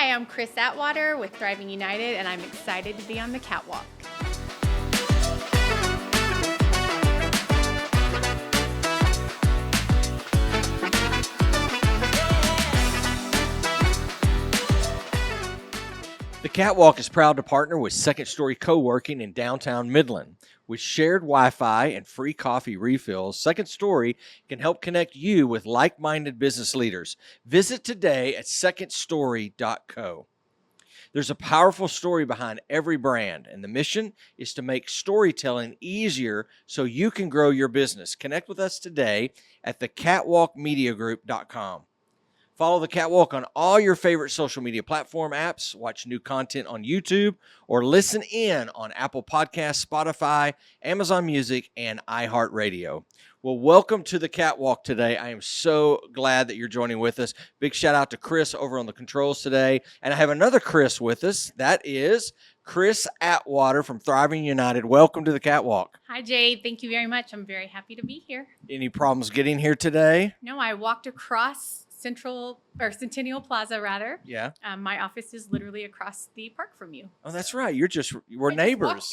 Hi, I'm Krys Atwater with Thriving United, and I'm excited to be on the catwalk. The Catwalk is proud to partner with Second Story Co-working in downtown Midland. With shared Wi-Fi and free coffee refills, Second Story can help connect you with like-minded business leaders. Visit today at secondstory.co. There's a powerful story behind every brand, and the mission is to make storytelling easier so you can grow your business. Connect with us today at thecatwalkmediagroup.com. Follow The Catwalk on all your favorite social media platform apps, watch new content on YouTube, or listen in on Apple Podcasts, Spotify, Amazon Music, and iHeartRadio. Well, welcome to The Catwalk today. I am so glad that you're joining with us. Big shout out to Krys over on the controls today. And I have another Krys with us. That is Krys Atwater from Thriving United. Welcome to The Catwalk. Hi, Jay. Thank you very much. I'm very happy to be here. Any problems getting here today? No, I walked across Centennial Plaza, rather. Yeah. My office is literally across the park from you. Oh, that's right. We're neighbors.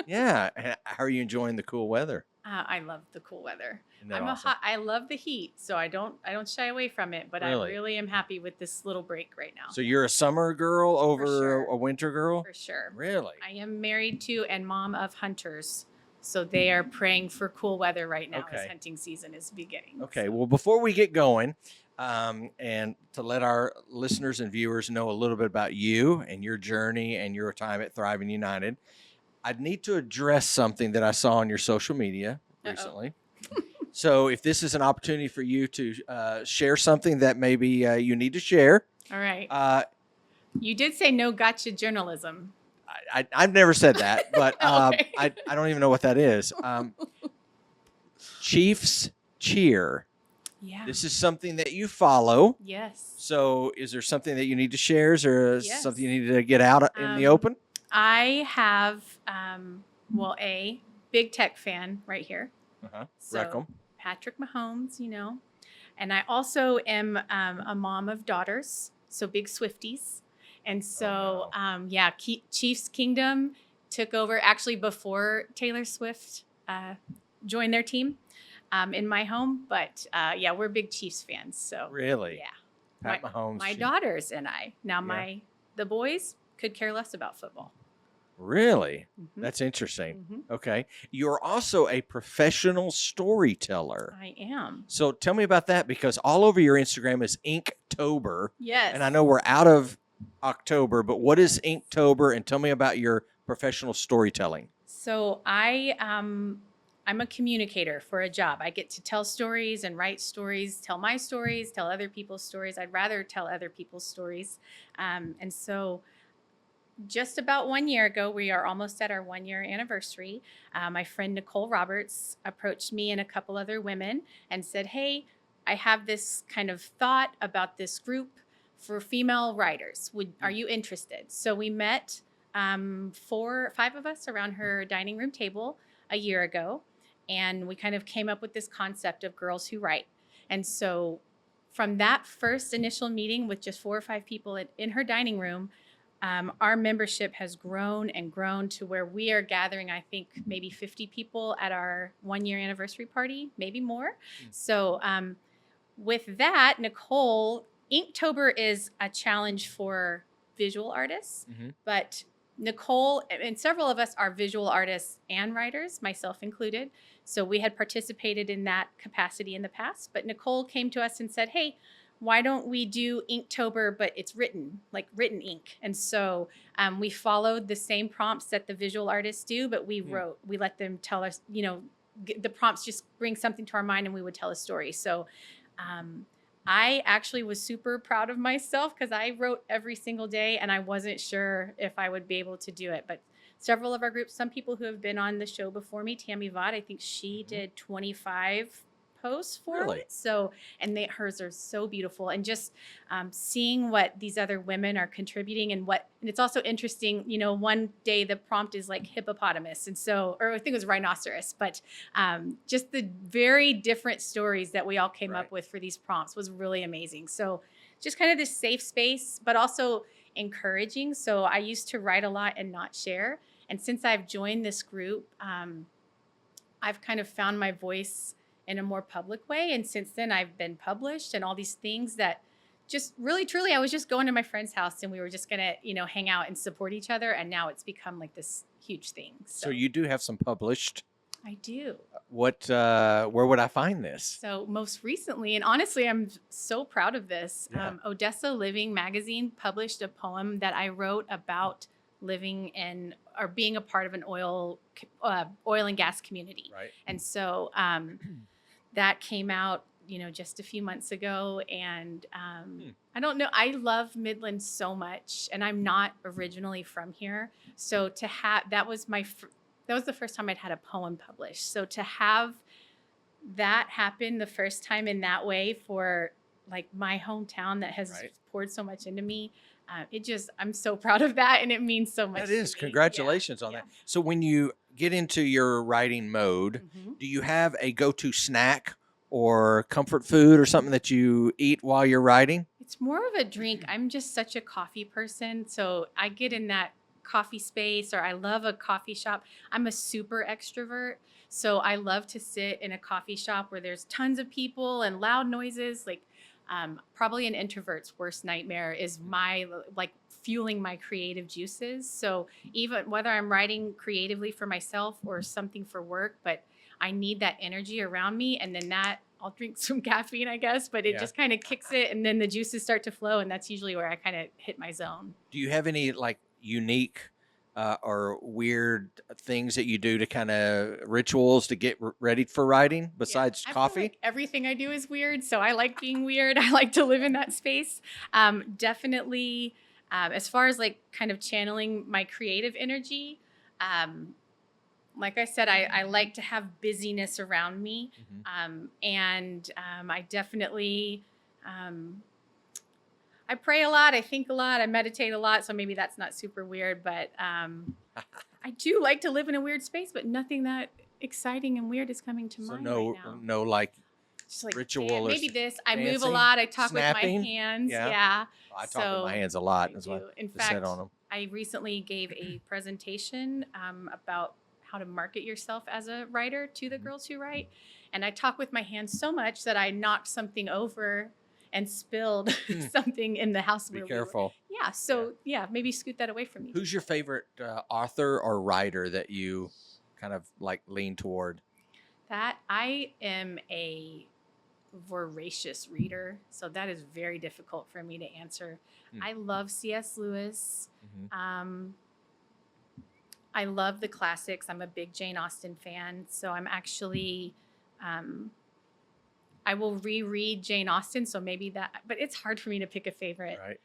Yeah. How are you enjoying the cool weather? I love the cool weather. Isn't that awesome? I love the heat, so I don't shy away from it. But Really? I really am happy with this little break right now. So you're a summer girl over sure. a winter girl? For sure. Really? I am married to and mom of hunters, so they are praying for cool weather right now as Okay. hunting season is beginning. Okay. Well, before we get going, and to let our listeners and viewers know a little bit about you and your journey and your time at Thriving United, I'd need to address something that I saw on your social media recently. So if this is an opportunity for you to share something that maybe you need to share. All right. You did say no gotcha journalism. I've never said that, but Okay. I don't even know what that is. Chiefs cheer. Yeah. This is something that you follow. Yes. So is there something that you need to share? Is there Yes. something you need to get out in the open? I have, a big tech fan right here. So Wreck 'em. Patrick Mahomes, and I also am a mom of daughters, so big Swifties. And so, Chiefs Kingdom took over actually before Taylor Swift joined their team in my home. But we're big Chiefs fans. So Really? yeah, Pat Mahomes. my daughters and I. Now the boys could care less about football. Really? Mm-hmm. That's interesting. Mm-hmm. Okay. You're also a professional storyteller. I am. So tell me about that, because all over your Instagram is Inktober. Yes. And I know we're out of October, but what is Inktober? And tell me about your professional storytelling. So I'm a communicator for a job. I get to tell stories and write stories, tell my stories, tell other people's stories. I'd rather tell other people's stories. And so just about 1 year ago, we are almost at our 1 year anniversary. My friend Nicole Roberts approached me and a couple other women and said, hey, I have this kind of thought about this group for female writers. Are you interested? So we met 4 or 5 of us around her dining room table a year ago. And we kind of came up with this concept of Girls Who Write. And so from that first initial meeting with just 4 or 5 people in her dining room, our membership has grown and grown to where we are gathering, I think, maybe 50 people at our 1 year anniversary party, maybe more. So with that, Nicole, Inktober is a challenge for visual artists, but Nicole and several of us are visual artists and writers, myself included. So we had participated in that capacity in the past. But Nicole came to us and said, hey, why don't we do Inktober, but it's written, like written ink. And so we followed the same prompts that the visual artists do, but we let them tell us, the prompts just bring something to our mind and we would tell a story. So I actually was super proud of myself because I wrote every single day and I wasn't sure if I would be able to do it. But several of our groups, some people who have been on the show before me, Tammy Vaught, I think she did 25 posts for it. So, and hers are so beautiful. And just seeing what these other women are contributing and it's also interesting, one day the prompt is like hippopotamus. And so, or I think it was rhinoceros, but just the very different stories that we all came up with for these prompts was really amazing. So just kind of this safe space, but also encouraging. So I used to write a lot and not share. And since I've joined this group, I've kind of found my voice in a more public way. And since then, I've been published and all these things that just really, truly, I was just going to my friend's house and we were just going to, hang out and support each other. And now it's become like this huge thing. So you do have some published. I do. Where would I find this? So most recently, and honestly, I'm so proud of this. Yeah. Odessa Living magazine published a poem that I wrote about living in or being a part of an oil and gas community. Right. And so that came out, just a few months ago. And I don't know, I love Midland so much, and I'm not originally from here. So to have, that was the first time I'd had a poem published. So to have that happen the first time in that way for like my hometown that has poured so much into me, I'm so proud of that, and it means so much. That is, to me. congratulations on that. So when you get into your writing mode, do you have a go-to snack or comfort food or something that you eat while you're writing? It's more of a drink. I'm just such a coffee person, so I get in that coffee space, or I love a coffee shop. I'm a super extrovert, so I love to sit in a coffee shop where there's tons of people and loud noises. Like probably an introvert's worst nightmare is my fueling my creative juices. So even whether I'm writing creatively for myself or something for work, but I need that energy around me, and then I'll drink some caffeine, I guess, but it just kind of kicks it, and then the juices start to flow, and that's usually where I kind of hit my zone. Do you have any unique or weird things that you do to kind of rituals to get ready for writing besides I feel coffee? like everything I do is weird, so I like being weird. I like to live in that space. Definitely, as far as kind of channeling my creative energy, like I said, I like to have busyness around me, and I definitely. I pray a lot. I think a lot. I meditate a lot. So maybe that's not super weird, but I do like to live in a weird space, but nothing that exciting and weird is coming to mind right now. No Just ritual or maybe this. I move a dancing, lot. I talk snapping? with my hands. Yeah. Yeah. I talk with my hands a lot. That's why In I sit fact, on them. I recently gave a presentation about how to market yourself as a writer to the girls who write. And I talk with my hands so much that I knocked something over and spilled something in the house. Be careful. Yeah. So maybe scoot that away from me. Who's your favorite author or writer that you kind of lean toward? That I am a voracious reader, so that is very difficult for me to answer. I love C.S. Lewis. I love the classics. I'm a big Jane Austen fan, so I'm actually I will reread Jane Austen, so maybe that, but it's hard for me to pick a favorite. Right.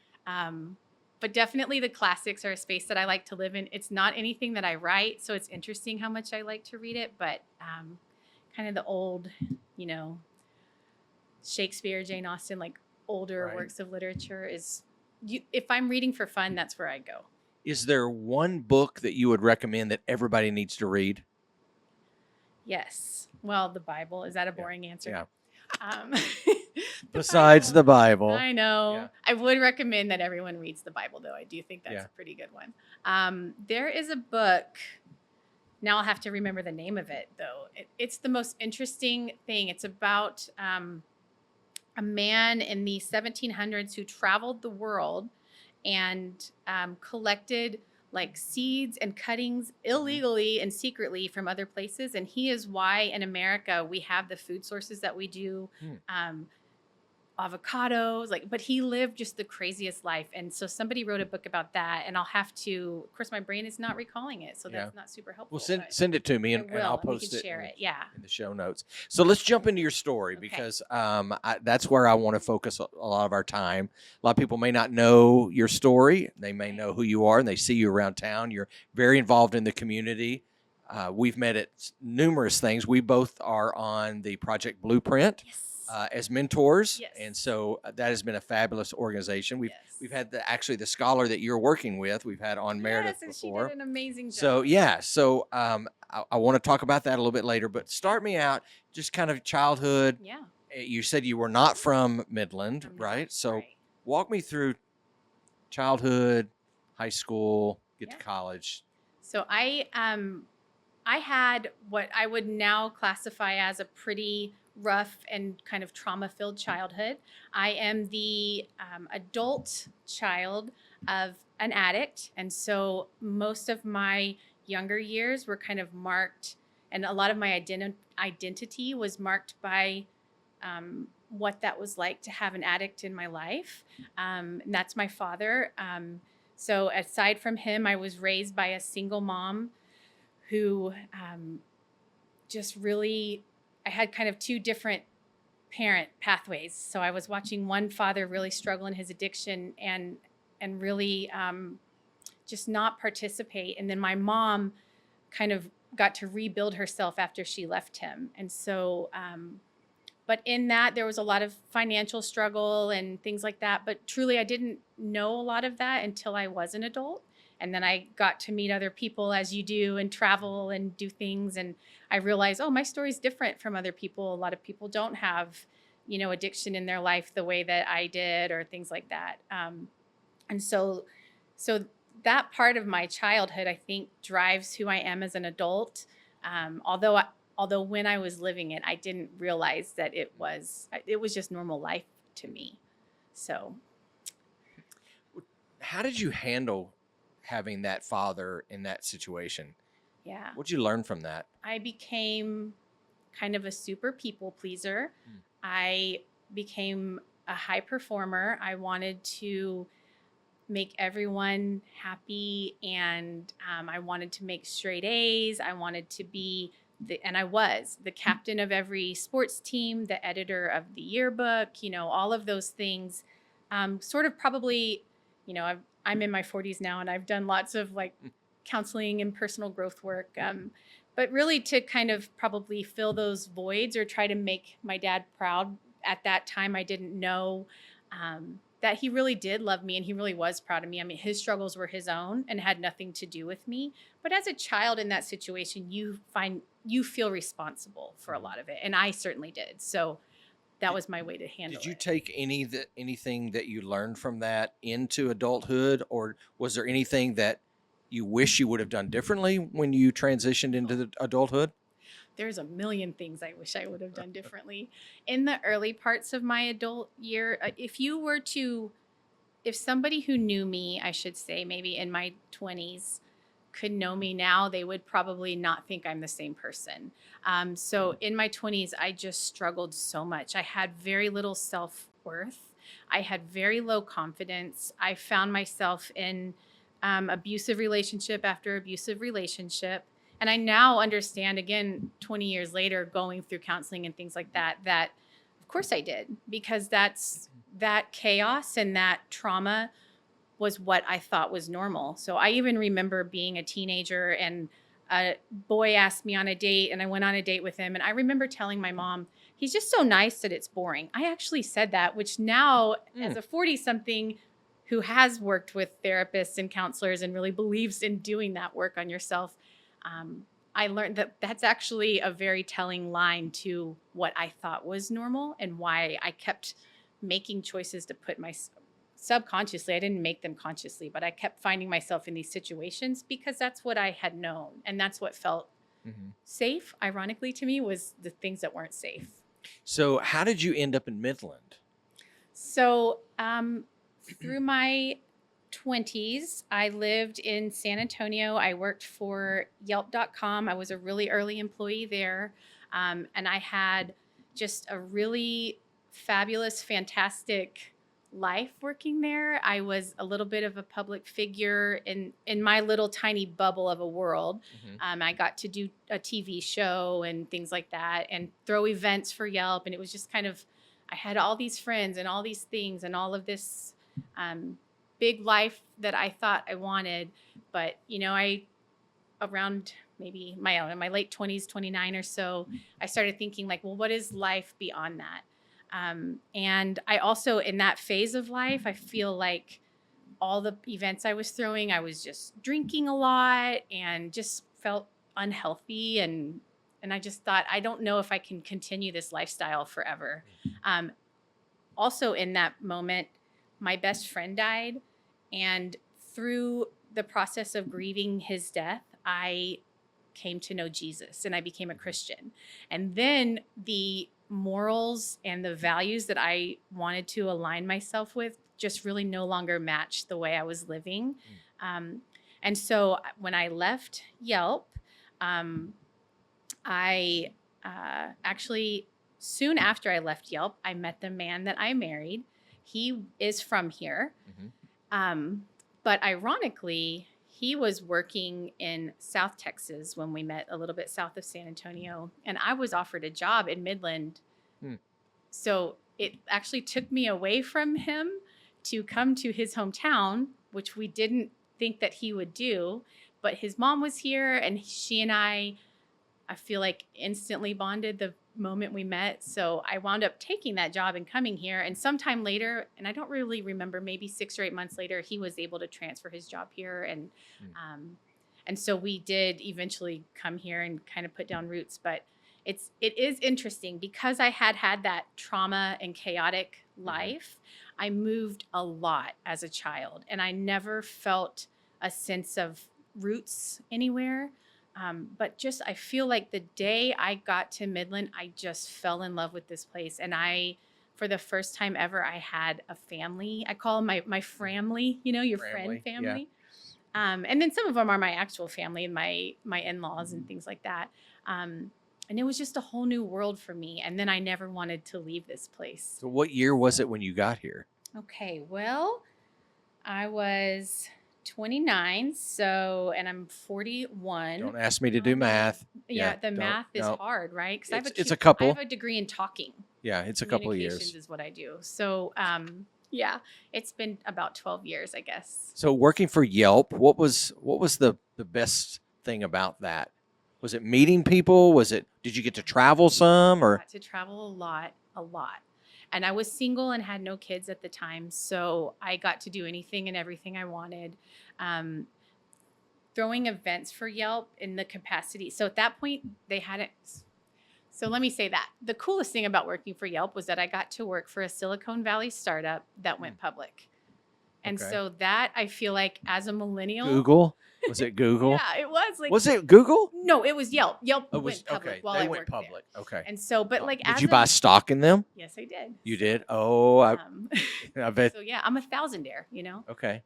But definitely the classics are a space that I like to live in. It's not anything that I write, so it's interesting how much I like to read it, but kind of the old, Shakespeare, Jane Austen, older works of literature if I'm reading for fun, that's where I go. Is there one book that you would recommend that everybody needs to read? Yes. Well, the Bible. Is that a boring answer? Yeah. Besides the Bible. I know. Yeah. I would recommend that everyone reads the Bible, though. I do think that's a pretty good one. There is a book. Now I'll have to remember the name of it, though. It's the most interesting thing. It's about a man in the 1700s who traveled the world and collected seeds and cuttings illegally and secretly from other places. And he is why in America we have the food sources that we do. Avocados, but he lived just the craziest life. And so somebody wrote a book about that, and I'll have to, of course, my brain is not recalling it, so that's not super helpful. Well, send it to me, and I'll post it. Share it. In the show notes. So let's jump into your story because that's where I want to focus a lot of our time. A lot of people may not know your story. They may know who you are, and they see you around town. You're very involved in the community. We've met at numerous things. We both are on the Project Blueprint. Yes. As mentors, Yes. and so that has been a fabulous organization. We've had the scholar that you're working with. We've had on Meredith and before. She did an amazing So job. I want to talk about that a little bit later. But start me out, just kind of childhood. Yeah. You said you were not from Midland, right? So walk me through childhood, high school, get Yeah. to college. So I had what I would now classify as a pretty rough and kind of trauma-filled childhood. I am the adult child of an addict, and so most of my younger years were kind of marked, and a lot of my identity was marked by what that was like to have an addict in my life. And that's my father. So aside from him, I was raised by a single mom who just really, I had kind of two different parent pathways. So I was watching one father really struggle in his addiction and really just not participate. And then my mom kind of got to rebuild herself after she left him. And so, but in that, there was a lot of financial struggle and things like that. But truly, I didn't know a lot of that until I was an adult. And then I got to meet other people as you do and travel and do things. And I realized, oh, my story's different from other people. A lot of people don't have, addiction in their life the way that I did or things like that. And so that part of my childhood, I think, drives who I am as an adult. Although when I was living it, I didn't realize that it was just normal life to me. So, How did you handle having that father in that situation? yeah, What'd you learn from that? I became kind of a super people pleaser. I became a high performer. I wanted to make everyone happy, and I wanted to make straight A's. I wanted to be and I was the captain of every sports team, the editor of the yearbook, all of those things. Sort of probably, I'm in my 40s now, and I've done lots of like counseling and personal growth work. But really to kind of probably fill those voids or try to make my dad proud. At that time, I didn't know that he really did love me and he really was proud of me. I mean, his struggles were his own and had nothing to do with me. But as a child in that situation, you feel responsible for a lot of it. And I certainly did. So that was my way to handle it. Did you take anything that you learned from that into adulthood, or was there anything that you wish you would have done differently when you transitioned into the adulthood? There's a million things I wish I would have done differently. In the early parts of my adult year, if somebody who knew me, I should say, maybe in my 20s, could know me now, they would probably not think I'm the same person. So in my 20s, I just struggled so much. I had very little self-worth. I had very low confidence. I found myself in abusive relationship after abusive relationship. And I now understand, again, 20 years later, going through counseling and things like that, that of course I did, because that chaos and that trauma was what I thought was normal. So I even remember being a teenager and a boy asked me on a date and I went on a date with him. And I remember telling my mom, he's just so nice that it's boring. I actually said that, which now as a 40-something who has worked with therapists and counselors and really believes in doing that work on yourself, I learned that that's actually a very telling line to what I thought was normal and why I kept making choices to put my subconsciously, I didn't make them consciously, but I kept finding myself in these situations because that's what I had known. And that's what felt safe, ironically, to me, was the things that weren't safe. So how did you end up in Midland? So through my 20s, I lived in San Antonio. I worked for Yelp.com. I was a really early employee there. And I had just a really fabulous, fantastic life working there. I was a little bit of a public figure in my little tiny bubble of a world. I got to do a TV show and things like that and throw events for Yelp. And it was just kind of, I had all these friends and all these things and all of this big life that I thought I wanted. But, I around maybe my late 20s, 29 or so, I started thinking like, well, what is life beyond that? And I also, in that phase of life, I feel like all the events I was throwing, I was just drinking a lot and just felt unhealthy. And I just thought, I don't know if I can continue this lifestyle forever. Also in that moment, my best friend died. And through the process of grieving his death, I came to know Jesus and I became a Christian. And then the morals and the values that I wanted to align myself with just really no longer matched the way I was living. And so when I left Yelp, I actually, soon after I left Yelp, I met the man that I married. He is from here. But ironically, he was working in South Texas when we met, a little bit south of San Antonio. And I was offered a job in Midland. So it actually took me away from him to come to his hometown, which we didn't think that he would do. But his mom was here, and she and I feel like instantly bonded the moment we met. So I wound up taking that job and coming here. And sometime later, and I don't really remember, maybe 6 or 8 months later, he was able to transfer his job here. And so we did eventually come here and kind of put down roots. But it is interesting because I had that trauma and chaotic life. I moved a lot as a child, and I never felt a sense of roots anywhere. But just, I feel like the day I got to Midland, I just fell in love with this place. And for the first time ever, I had a family. I call them my family, your friend family. Yeah. And then some of them are my actual family and my in-laws and things like that. And it was just a whole new world for me. And then I never wanted to leave this place. So what year was it when you got here? Okay, well, I was 29, and I'm 41. Don't ask me to do math. Yeah, the math is hard, right? Because it's a couple. I have a degree in talking. Yeah, it's a couple of years. Communications is what I do. So, yeah, it's been about 12 years, I guess. So working for Yelp, what was the best thing about that? Was it meeting people? Did you get to travel some, or? I got to travel a lot. And I was single and had no kids at the time. So I got to do anything and everything I wanted. Throwing events for Yelp in the capacity. So at that point, they hadn't. So let me say that. The coolest thing about working for Yelp was that I got to work for a Silicon Valley startup that went public. And so that, I feel like, as a millennial. Google? Was it Google? Yeah, it was. Was it Google? No, it was Yelp. Yelp went public while I worked there. Okay. And so, but like, did you buy stock in them? Yes, I did. You did? Oh, I bet. So yeah, I'm a thousandaire, Okay.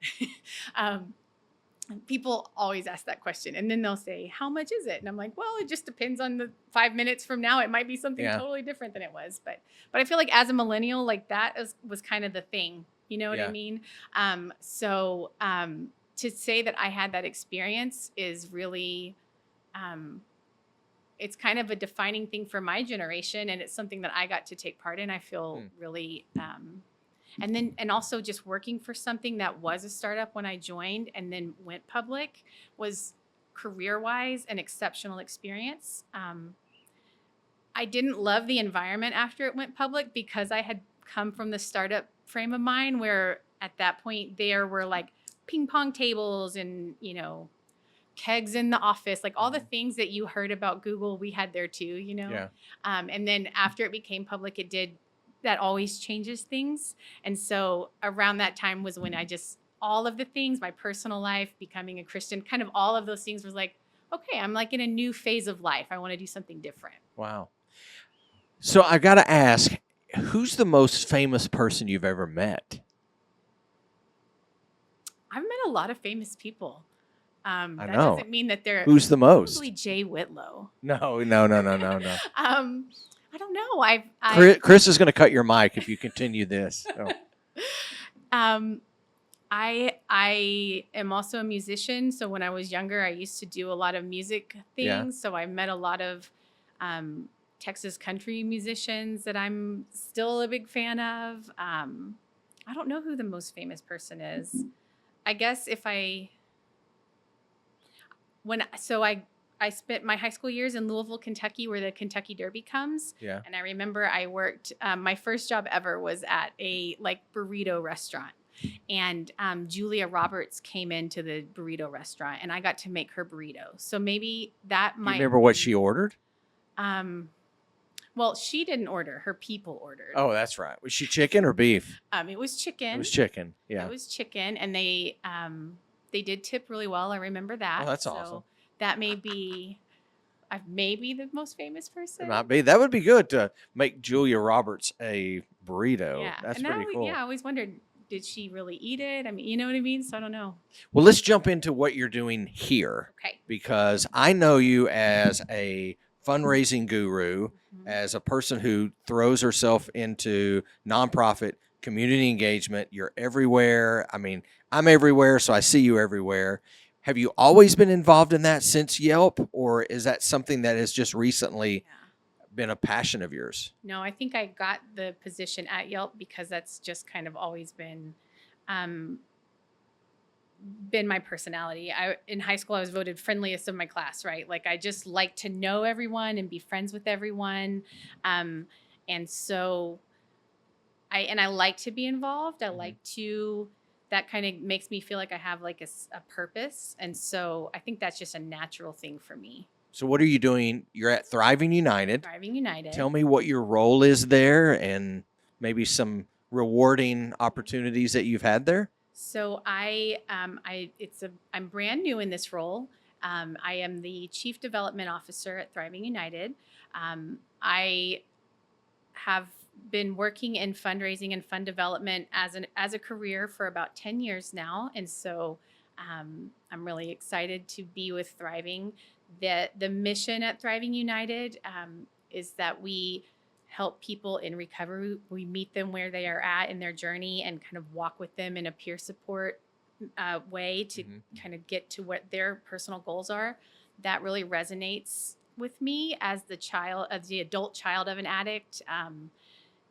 People always ask that question, and then they'll say, how much is it? And I'm like, well, it just depends on the 5 minutes from now. It might be something totally different than it was. But I feel like as a millennial, like that was kind of the thing. You know what I mean? To say that I had that experience is really, it's kind of a defining thing for my generation. And it's something that I got to take part in. I feel really, and also just working for something that was a startup when I joined and then went public was career-wise an exceptional experience. I didn't love the environment after it went public because I had come from the startup frame of mind where at that point there were like ping pong tables and, kegs in the office, like all the things that you heard about Google, we had there too, Yeah. And then after it became public, that always changes things. And so around that time was when all of the things, my personal life, becoming a Christian, kind of all of those things was like, okay, I'm like in a new phase of life. I want to do something different. Wow. So I got to ask, who's the most famous person you've ever met? I've met a lot of famous people. I that know. doesn't mean that they're. Who's the most? Probably Jay Whitlow. No. I don't know. Krys is going to cut your mic if you continue this. Oh. I am also a musician. So when I was younger, I used to do a lot of music things. Yeah. So I met a lot of Texas country musicians that I'm still a big fan of. I don't know who the most famous person is. I guess I spent my high school years in Louisville, Kentucky, where the Kentucky Derby comes. Yeah. And I remember I worked, my first job ever was at a burrito restaurant. And Julia Roberts came into the burrito restaurant and I got to make her burrito. So maybe that might. You remember what she ordered? Well, she didn't order. Her people ordered. Oh, that's right. Was she chicken or beef? It was It chicken. was chicken. It Yeah. was chicken, and they did tip really well. I remember Oh, that. that's So awesome. that may be, I may be the most famous It person. might be. That would be good to make Julia Roberts a burrito. Yeah, That's and pretty cool. I always wondered, did she really eat it? I mean, you know what I mean. So I don't know. Well, let's jump into what you're doing here Okay. because I know you as a fundraising guru, Mhm. as a person who throws herself into nonprofit community engagement. You're everywhere. I mean, I'm everywhere, so I see you everywhere. Have you always been involved in that since Yelp, or is that something that has just recently Yeah. been a passion of yours? No, I think I got the position at Yelp because that's just kind of always um, been my personality. In high school I was voted friendliest of my class, right? Like I just like to know everyone and be friends with everyone. Um, and so I like to be involved. I Mhm. like to that kind of makes me feel like I have like a purpose. And so I think that's just a natural thing for me. So, what are you doing? You're at Thriving United. Driving United. Tell me what your role is there and maybe some rewarding opportunities that you've had there. So I'm brand new in this role. I am the Chief Development Officer at Thriving United. I have been working in fundraising and fund development as a career for about 10 years now, and so I'm really excited to be with Thriving. The mission at Thriving United is that we help people in recovery. We meet them where they are at in their journey and kind of walk with them in a peer support way to Mhm. kind of get to what their personal goals are. That really resonates with me as the adult child of an addict.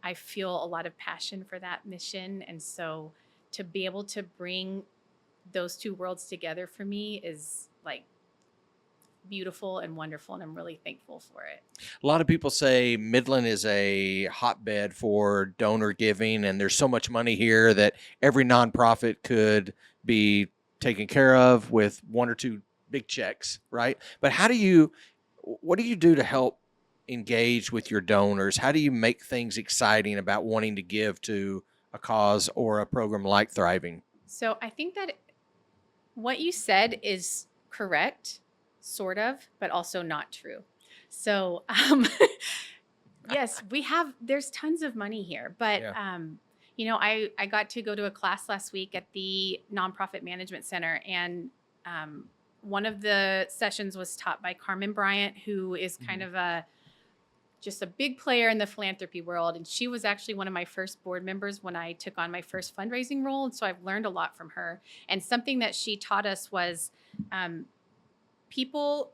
I feel a lot of passion for that mission. And so to be able to bring those two worlds together for me is like beautiful and wonderful. And I'm really thankful for it. A lot of people say Midland is a hotbed for donor giving, and there's so much money here that every nonprofit could be taken care of with one or two big checks, right? But what do you do to help engage with your donors? How do you make things exciting about wanting to give to a cause or a program like Thriving? So I think that what you said is correct, sort of, but also not true. So, yes, there's tons of money here, but, Yeah. I got to go to a class last week at the Nonprofit Management Center, and one of the sessions was taught by Carmen Bryant, who is kind Mhm. of just a big player in the philanthropy world. And she was actually one of my first board members when I took on my first fundraising role. And so I've learned a lot from her. And something that she taught us was um, people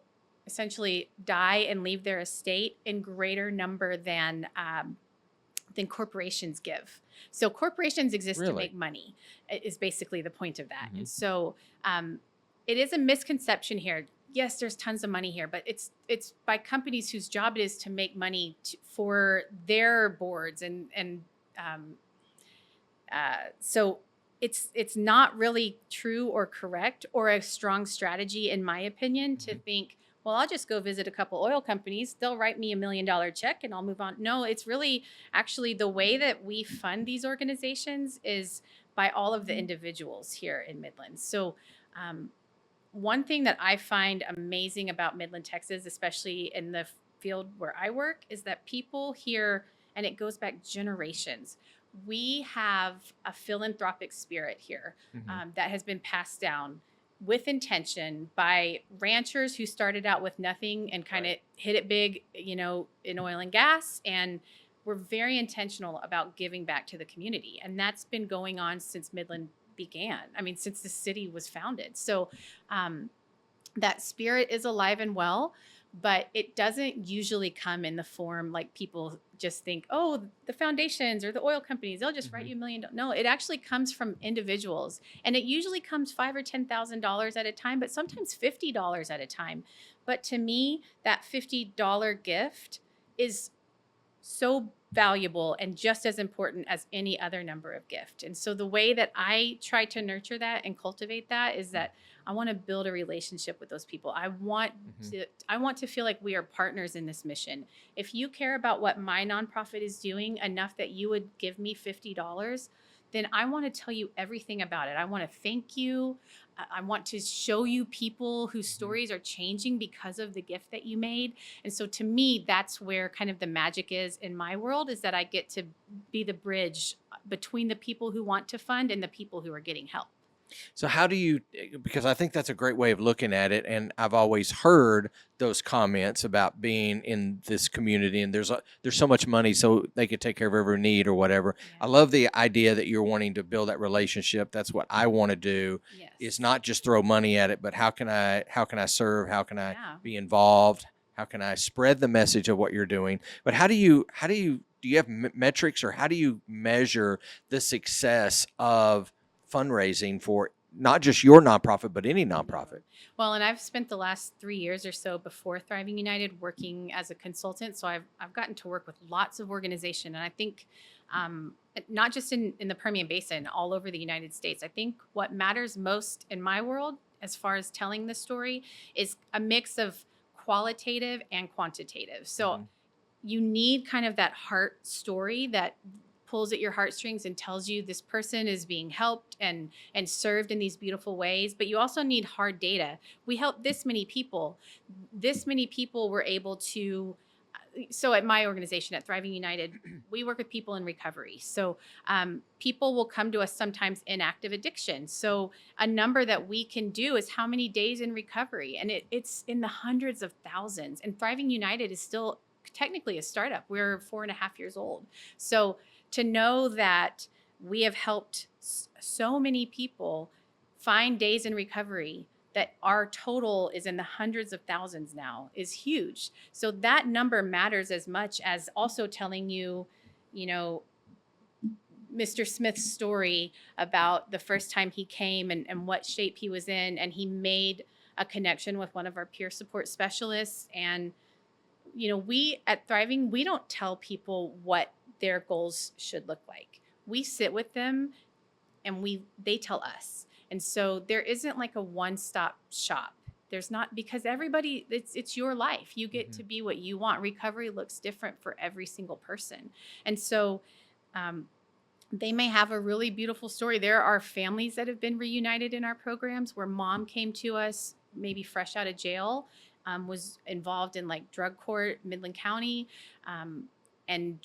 essentially die and leave their estate in greater number than corporations give. So corporations exist to Really? make money, is basically the point of that. Mhm. And so um, it is a misconception here. Yes, there's tons of money here, but it's by companies whose job it is to make money for their boards and um, so it's not really true or correct or a strong strategy, in my opinion, to Mhm. think, well, I'll just go visit a couple oil companies. They'll write me $1 million check and I'll move on. No, it's really actually the way that we fund these organizations is by all of the individuals here in Midland. So, one thing that I find amazing about Midland, Texas, especially in the field where I work, is that people here, and it goes back generations, we have a philanthropic spirit here Mhm. that has been passed down with intention by ranchers who started out with nothing and kind of Right. hit it big, in oil and gas. And we're very intentional about giving back to the community. And that's been going on since Midland began. I mean, since the city was founded. So um, that spirit is alive and well, but it doesn't usually come in the form like people just think, oh, the foundations or the oil companies, they'll just write Mhm. you $1 million. No, it actually comes from individuals, and it usually comes $5,000 or $10,000 at a time, but sometimes $50 at a time. But to me, that $50 gift is so valuable and just as important as any other number of gift. And so the way that I try to nurture that and cultivate that is that I want to build a relationship with those people. I want to feel like we are partners in this mission. If you care about what my nonprofit is doing enough that you would give me $50, then I want to tell you everything about it. I want to thank you. I want to show you people whose stories are changing because of the gift that you made. And so to me, that's where kind of the magic is in my world, is that I get to be the bridge between the people who want to fund and the people who are getting help. So how do you, because I think that's a great way of looking at it. And I've always heard those comments about being in this community and there's so much money so they could take care of every need or whatever. Yeah. I love the idea that you're wanting to build that relationship. That's what I want to do. Yes. Is not just throw money at it, but how can I serve? How can I Yeah. be involved? How can I spread the message of what you're doing? But do you have metrics, or how do you measure the success of fundraising for not just your nonprofit, but any nonprofit? Well, and I've spent the last 3 years or so before Thriving United working as a consultant. So I've gotten to work with lots of organization. And I think not just in the Permian Basin, all over the United States, I think what matters most in my world as far as telling the story is a mix of qualitative and quantitative. So you need kind of that heart story that pulls at your heartstrings and tells you this person is being helped and served in these beautiful ways. But you also need hard data. We helped this many people. This many people were able to. So at my organization, at Thriving United, we work with people in recovery. So people will come to us sometimes in active addiction. So a number that we can do is how many days in recovery. And it's in the hundreds of thousands. And Thriving United is still technically a startup. We're 4.5 years old. So to know that we have helped so many people find days in recovery, that our total is in the hundreds of thousands now, is huge. So that number matters as much as also telling you, Mr. Smith's story about the first time he came and what shape he was in, and he made a connection with one of our peer support specialists. And we at Thriving, we don't tell people what their goals should look like. We sit with them and they tell us. And so there isn't like a one-stop shop. There's not, because everybody, it's your life. You get to be what you want. Recovery looks different for every single person. And so they may have a really beautiful story. There are families that have been reunited in our programs where mom came to us maybe fresh out of jail, was involved in like drug court, Midland County, and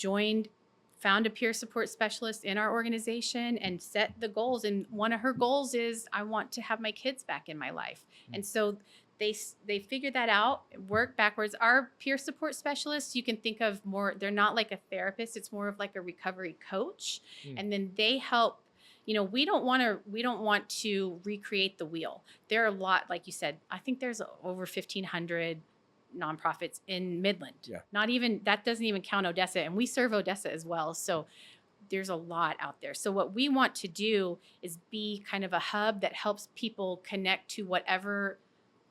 found a peer support specialist in our organization and set the goals. And one of her goals is, I want to have my kids back in my life. And so they figured that out, work backwards. Our peer support specialists, you can think of more, they're not like a therapist, it's more of like a recovery coach. And then they help. We don't want to recreate the wheel. There are a lot, like you said, I think there's over 1,500 nonprofits in Midland. Yeah. That doesn't even count Odessa, and we serve Odessa as well. So there's a lot out there. So what we want to do is be kind of a hub that helps people connect to whatever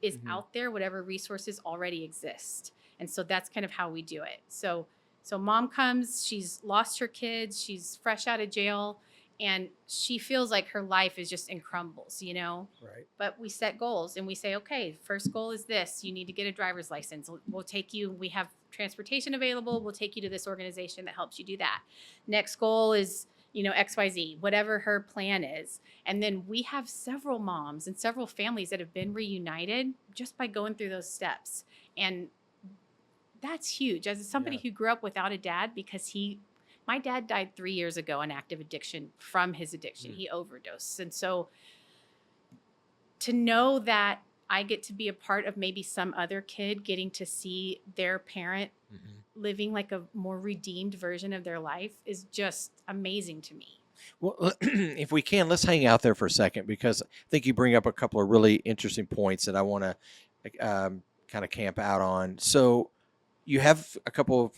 is out there, whatever resources already exist. And so that's kind of how we do it. So mom comes, she's lost her kids, she's fresh out of jail, and she feels like her life is just in crumbles, Right. But we set goals and we say, okay, first goal is this. You need to get a driver's license. We'll take you. We have transportation available. We'll take you to this organization that helps you do that. Next goal is, XYZ, whatever her plan is. And then we have several moms and several families that have been reunited just by going through those steps. And that's huge. As somebody who grew up without a dad, because my dad died 3 years ago in active addiction from his addiction. He overdosed. And so to know that I get to be a part of maybe some other kid getting to see their parent living like a more redeemed version of their life is just amazing to me. Well, if we can, let's hang out there for a second, because I think you bring up a couple of really interesting points that I want to kind of camp out on. So you have a couple of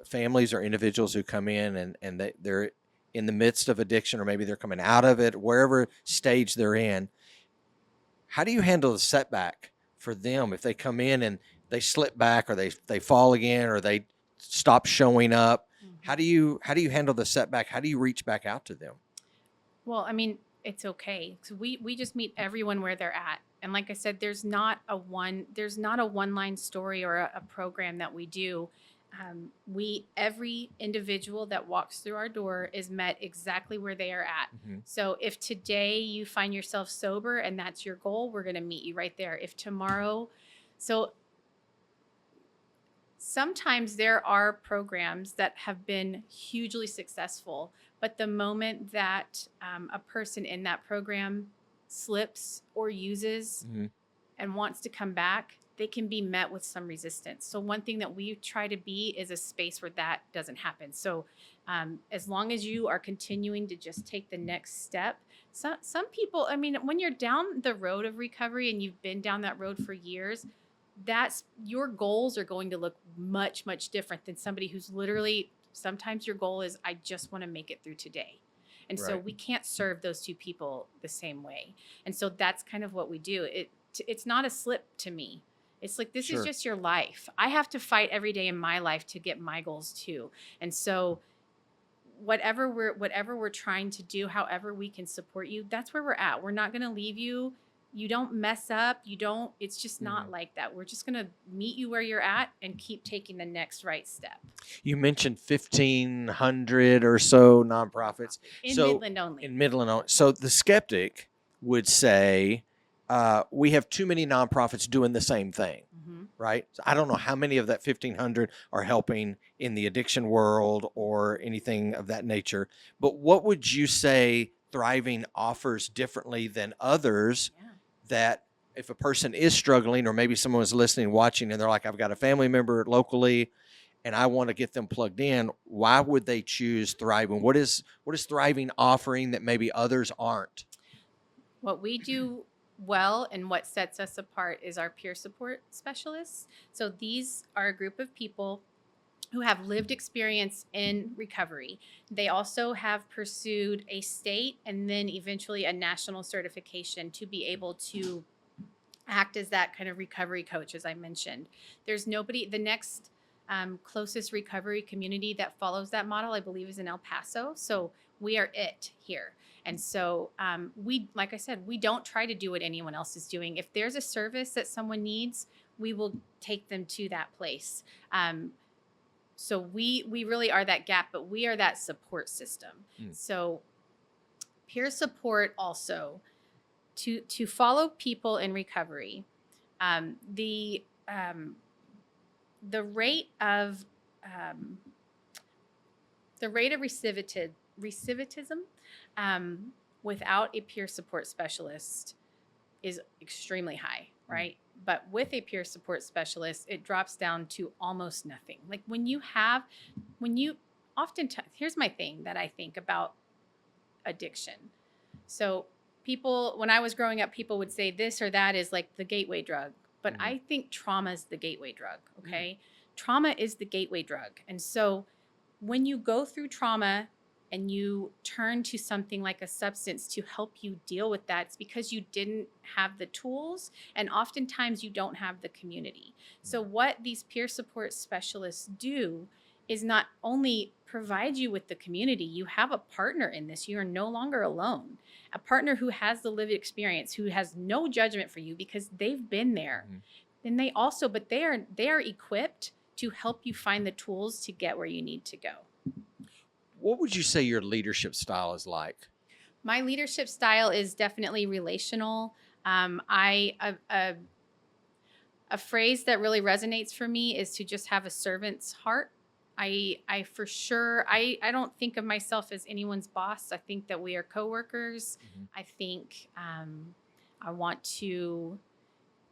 families or individuals who come in and they're in the midst of addiction, or maybe they're coming out of it, wherever stage they're in. How do you handle the setback for them if they come in and they slip back, or they fall again, or they stop showing up? How do you handle the setback? How do you reach back out to them? Well, I mean, it's okay. So we just meet everyone where they're at. And like I said, there's not a one line story or a program that we do. Every individual that walks through our door is met exactly where they are at. Mm-hmm. So if today you find yourself sober and that's your goal, we're going to meet you right there. If tomorrow, so sometimes there are programs that have been hugely successful, but the moment that a person in that program slips or uses Mm-hmm. and wants to come back, they can be met with some resistance. So one thing that we try to be is a space where that doesn't happen. So as long as you are continuing to just take the next step, some people, I mean, when you're down the road of recovery and you've been down that road for years, that's your goals are going to look much, much different than somebody who's literally, sometimes your goal is, I just want to make it through today. And so Right. we can't serve those two people the same way. And so that's kind of what we do. It's not a slip to me. It's like, this Sure. is just your life. I have to fight every day in my life to get my goals too. And so whatever we're trying to do, however we can support you, that's where we're at. We're not going to leave you. You don't mess up. It's just not like that. We're just going to meet you where you're at and keep taking the next right step. You mentioned 1,500 or so nonprofits. In So Midland only. in Midland only. So the skeptic would say, we have too many nonprofits doing the same thing, right? So I don't know how many of that 1,500 are helping in the addiction world or anything of that nature. But what would you say Thriving offers differently than others? Yeah. That if a person is struggling, or maybe someone is listening, watching, and they're like, I've got a family member locally and I want to get them plugged in, why would they choose Thriving? What is Thriving offering that maybe others aren't? What we do well and what sets us apart is our peer support specialists. So these are a group of people who have lived experience in recovery. They also have pursued a state and then eventually a national certification to be able to act as that kind of recovery coach, as I mentioned. There's nobody, the next closest recovery community that follows that model, I believe, is in El Paso. So we are it here. And so like I said, we don't try to do what anyone else is doing. If there's a service that someone needs, we will take them to that place. So we really are that gap, but we are that support system. So peer support also to follow people in recovery. The rate of recidivism without a peer support specialist is extremely high, right? But with a peer support specialist, it drops down to almost nothing. Like oftentimes, here's my thing that I think about addiction. So when I was growing up, people would say this or that is like the gateway drug. But I think trauma is the gateway drug, okay? Trauma is the gateway drug. And so when you go through trauma and you turn to something like a substance to help you deal with that, it's because you didn't have the tools, and oftentimes you don't have the community. So what these peer support specialists do is not only provide you with the community, you have a partner in this. You are no longer alone. A partner who has the lived experience, who has no judgment for you because they've been there. Then they are equipped to help you find the tools to get where you need to go. What would you say your leadership style is like? My leadership style is definitely relational. A phrase that really resonates for me is to just have a servant's heart. I don't think of myself as anyone's boss. I think that we are coworkers. I think I want to,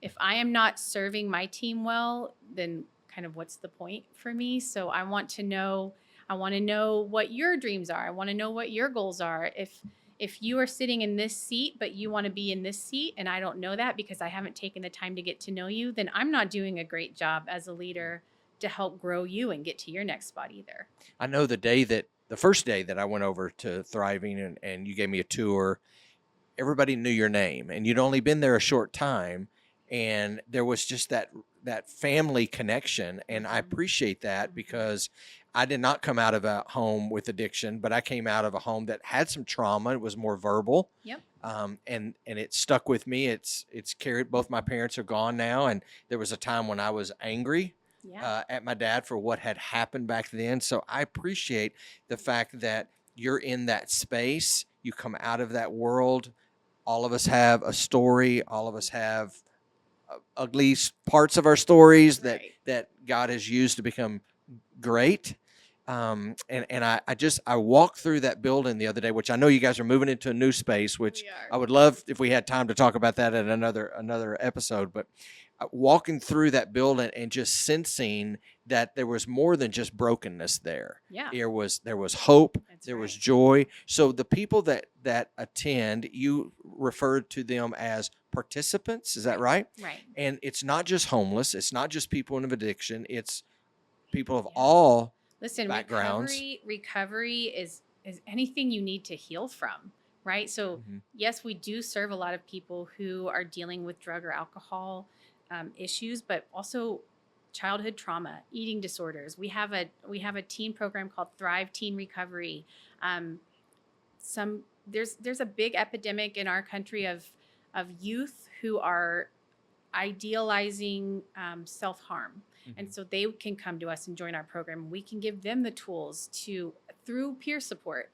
if I am not serving my team well, then kind of what's the point for me? So I want to know what your dreams are. I want to know what your goals are. If you are sitting in this seat, but you want to be in this seat, and I don't know that because I haven't taken the time to get to know you, then I'm not doing a great job as a leader to help grow you and get to your next spot either. I know the first day that I went over to Thriving and you gave me a tour, everybody knew your name and you'd only been there a short time. and there was just that family connection, and I Mhm. appreciate that Mhm. because I did not come out of a home with addiction, but I came out of a home that had some trauma. It was more verbal, Yep. and it stuck with me. It's carried. Both my parents are gone now, and there was a time when I was angry Yeah. at my dad for what had happened back then. So I appreciate the fact that you're in that space. You come out of that world. All of us have a story. All of us have ugly parts of our stories that Right. God has used to become great. And I walked through that building the other day, which I know you guys are moving into a new space, which We are. I would love if we had time to talk about that at another episode. But walking through that building and just sensing that there was more than just brokenness there. Yeah. There was hope. That's There was right. joy. So the people that attend, you referred to them as participants. Is that right? Right. And it's not just homeless. It's not just people in addiction. It's people of Yeah. all Listen, backgrounds. recovery is anything you need to heal from, right? So Mhm. yes, we do serve a lot of people who are dealing with drug or alcohol issues, but also childhood trauma, eating disorders. We have a teen program called Thrive Teen Recovery. Um, some there's a big epidemic in our country of youth who are idealizing self harm. And Mhm. so they can come to us and join our program. We can give them the tools to, through peer support,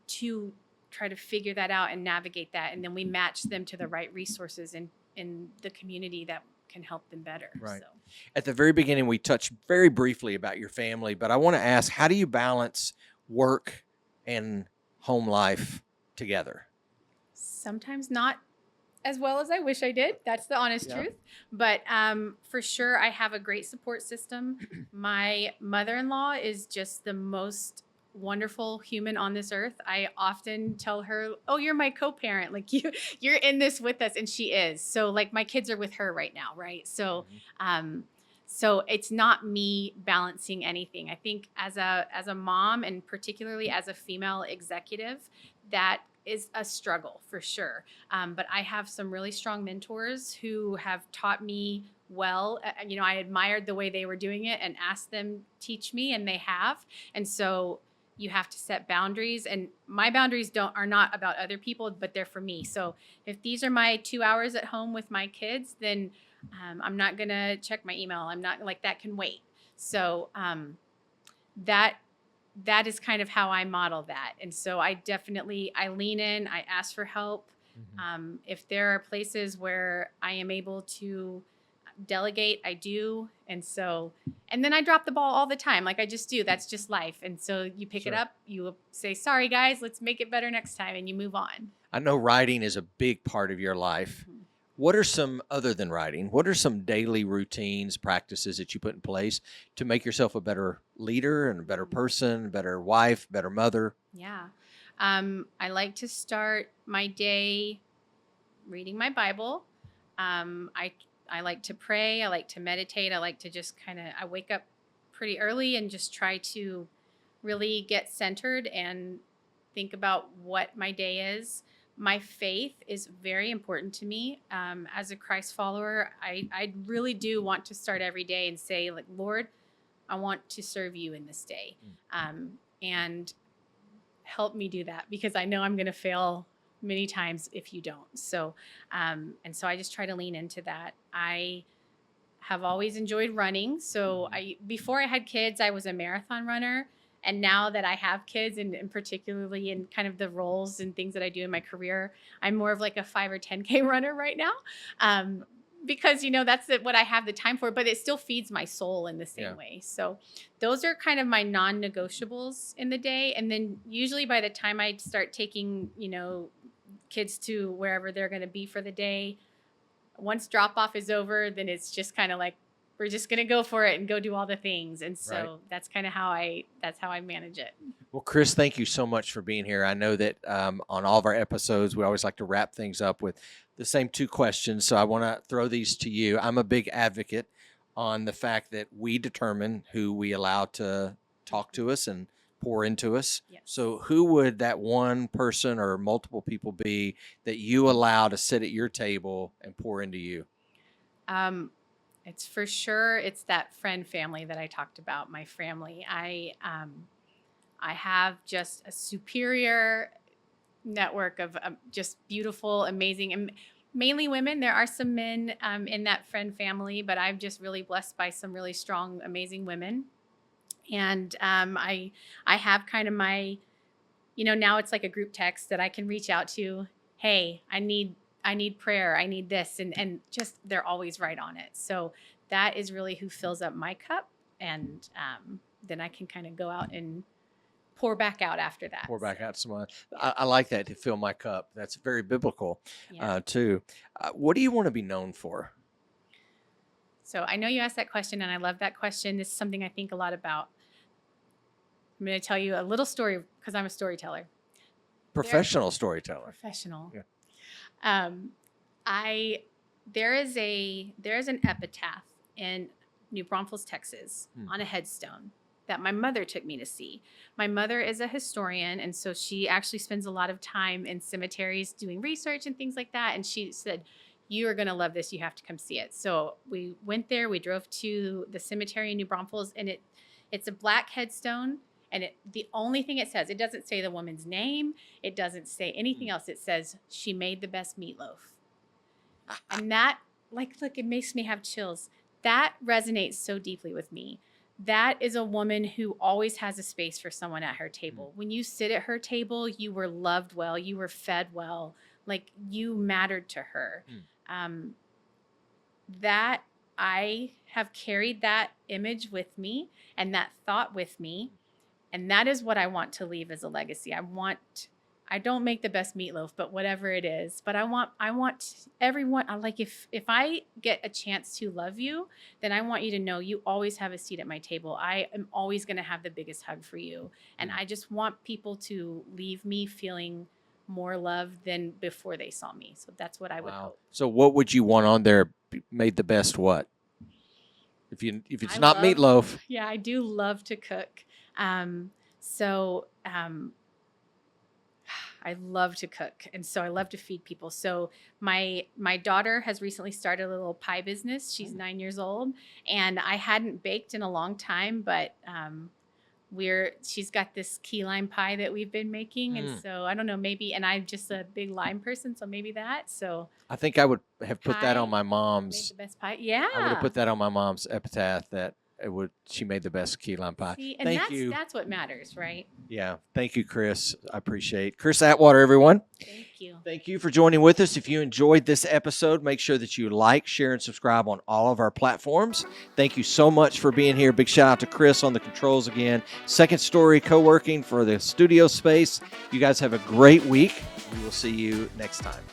to try to figure that out and navigate that. And then we match them to the right resources in the community that can help them better. Right. So, At the very beginning, we touched very briefly about your family, but I want to ask, how do you balance work and home life together? sometimes not as well as I wish I did. That's the honest Yeah. truth. But for sure, I have a great support system. My mother in law is just the most wonderful human on this earth. I often tell her, "Oh, you're my co-parent. Like you're in this with us," and she is. So like my kids are with her right now, right? So Mhm. um, so it's not me balancing anything. I think as a mom and particularly as a female executive, that is a struggle for sure. But I have some really strong mentors who have taught me well. I admired the way they were doing it and asked them teach me, and they have. And so you have to set boundaries, and my boundaries don't are not about other people, but they're for me. So if these are my 2 hours at home with my kids, then I'm not gonna check my email. I'm not like that can wait. So that that is kind of how I model that. And so I lean in, I ask for help. Mhm. If there are places where I am able to delegate, I do. And then I drop the ball all the time. Like I just do. That's just life. And so you pick it Sure. up, you say, sorry, guys, let's make it better next time. And you move on. I know writing is a big part of your life. Mhm. What are some, other than writing, what are some daily routines, practices that you put in place to make yourself a better leader and a better person, better wife, better mother? Yeah. I like to start my day reading my Bible. I like to pray. I like to meditate. I like to just I wake up pretty early and just try to really get centered and think about what my day is. My faith is very important to me. As a Christ follower, I really do want to start every day and say, like, Lord, I want to serve you in this day. And help me do that because I know I'm going to fail many times if you don't. So I just try to lean into that. I have always enjoyed running. So before I had kids, I was a marathon runner. And now that I have kids, and particularly in kind of the roles and things that I do in my career, I'm more of like a 5 or 10K runner right now. Because that's what I have the time for, but it still feeds my soul in the same Yeah. way. So those are kind of my non-negotiables in the day. And then usually by the time I start taking, kids to wherever they're going to be for the day, once drop off is over, then it's just kind of like we're just going to go for it and go do all the things. And Right. so that's how I manage it. Well, Krys, thank you so much for being here. I know that on all of our episodes, we always like to wrap things up with the same two questions. So I want to throw these to you. I'm a big advocate on the fact that we determine who we allow to talk to us and pour into us. Yes. So who would that one person or multiple people be that you allow to sit at your table and pour into you? It's for sure. It's that friend family that I talked about. My family. I have just a superior network of just beautiful, amazing, and mainly women. There are some men in that friend family, but I'm just really blessed by some really strong, amazing women. And I have kind of my, now it's like a group text that I can reach out to. Hey, I need prayer. I need this, and just they're always right on it. So that is really who fills up my cup, and then I can kind of go out and pour back out after that. Pour back out some. I like that, to fill my cup. That's very biblical, Yeah. too. What do you want to be known for? So I know you asked that question, and I love that question. This is something I think a lot about. I'm going to tell you a little story because I'm a storyteller. Professional storyteller. Professional. Yeah. There is an epitaph in New Braunfels, Texas, on a headstone that my mother took me to see. My mother is a historian, and so she actually spends a lot of time in cemeteries doing research and things like that. And she said, "You are going to love this. You have to come see it." So we went there. We drove to the cemetery in New Braunfels, and it's a black headstone. And the only thing it says, it doesn't say the woman's name. It doesn't say anything else. It says she made the best meatloaf. And that, look, it makes me have chills. That resonates so deeply with me. That is a woman who always has a space for someone at her table. When you sit at her table, you were loved well, you were fed well, like you mattered to her. That I have carried that image with me and that thought with me. And that is what I want to leave as a legacy. I don't make the best meatloaf, but whatever it is. But I want everyone, if I get a chance to love you, then I want you to know you always have a seat at my table. I am always going to have the biggest hug for you. And I just want people to leave me feeling more loved than before they saw me. So that's what I would hope. So what would you want on there? Made the best what? If it's not meatloaf. Yeah, I do love to cook. I love to cook, and so I love to feed people. So my daughter has recently started a little pie business. She's 9 years old, and I hadn't baked in a long time, but she's got this key lime pie that we've been making, and so I don't know, maybe, and I'm just a big lime person, so maybe that. So I think I would have put that on my mom's. Made the best pie. Yeah, I would have put that on my mom's epitaph. That she made the best key lime pie. See, and Thank you. That's what matters, right? Yeah. Thank you, Krys. I appreciate it. Krys Atwater, everyone. Thank you. Thank you for joining with us. If you enjoyed this episode, make sure that you like, share, and subscribe on all of our platforms. Thank you so much for being here. Big shout out to Krys on the controls again. Second Story Co-working for the studio space. You guys have a great week. We will see you next time.